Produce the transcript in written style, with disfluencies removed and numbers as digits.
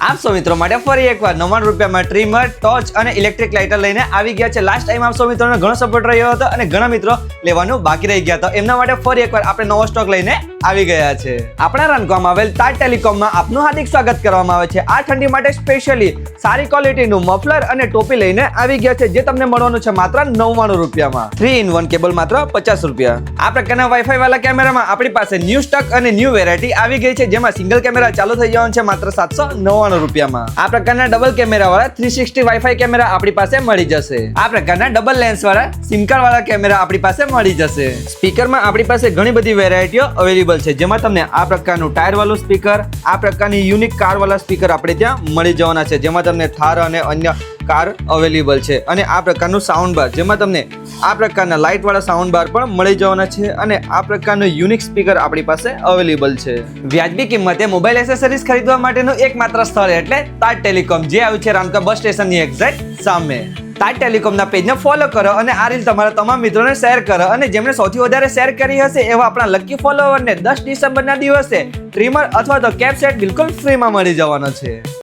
આપ સૌ મિત્રો માટે ફરી એકવાર 99 રૂપિયામાં ટ્રીમર, ટોર્ચ અને ઇલેક્ટ્રિક લાઇટર લઈને આવી ગયા છે. લાસ્ટ ટાઈમ આપ સૌ મિત્રોનો ઘણો સપોર્ટ રહ્યો હતો અને ઘણા મિત્રો લેવાનું બાકી રહી ગયા હતા. એમના માટે ફરી એકવાર આપણે નવો સ્ટોક લઈને આવી ગયા છે. આપણા રાંધવામાં આવેલ તાજ ટેલિકોમમાં આપનું હાર્દિક સ્વાગત કરવામાં આવે છે. આ ઠંડી માટે સ્પેશિયલી સારી ક્વોલિટીનું મફલર અને ટોપી લઈને આવી ગયા છે, જે તમને મળવાનું છે માત્ર 99 રૂપિયામાં. 3-in-1 કેબલ માત્ર 50 રૂપિયા. આ પ્રકારના વાઈફાઈ વાળા કેમેરામાં આપણી પાસે ન્યૂ સ્ટોક અને ન્યૂ વેરાયટી આવી ગઈ છે, જેમાં સિંગલ કેમેરા ચાલુ થઈ જવાનું છે માત્ર 799 રૂપિયામાં. આ પ્રકારના ડબલ કેમેરા વાળા 360 વાઈફાઈ કેમેરા આપણી પાસે મળી જશે. આ પ્રકારના ડબલ લેન્સ વાળા સિમ કાર્ડ વાળા કેમેરા આપણી પાસે મળી જશે. સ્પીકરમાં આપણી પાસે ઘણી બધી વેરાયટીઓ અવેલેબલ છે, જેમાં તમને આ પ્રકારનું ટાયર વાળું સ્પીકર, આ પ્રકારની યુનિક કાર વાળા સ્પીકર આપણે ત્યાં મળી જવાના છે, જેમાં તમને થાર અને અન્ય કાર અવેલેબલ છે. અને આ પ્રકારનું સાઉન્ડ બાર, જેમાં તમને આ પ્રકારના લાઇટ વાળા સાઉન્ડ બાર પણ મળી જવાના છે. અને આ પ્રકારનું યુનિક સ્પીકર આપણી પાસે અવેલેબલ છે. વ્યાજબી કિંમતે મોબાઈલ એસેસરીઝ ખરીદવા માટેનું એકમાત્ર સ્થળ એટલે તાજ ટેલિકોમ, જે આવ્યું છે રામકા બસ સ્ટેશનની એક્ઝેક્ટ સામે. તાજ ટેલિકોમના પેજને ફોલો કરો અને આ રીલ તમારા તમામ મિત્રોને શેર કરો. અને જેમણે સૌથી વધારે શેર કરી હશે એવા આપણા લકી ફોલોવરને 10 ડિસેમ્બરના દિવસે ટ્રીમર અથવા તો કેપ સેટ બિલકુલ ફ્રીમાં મળી જવાનો છે.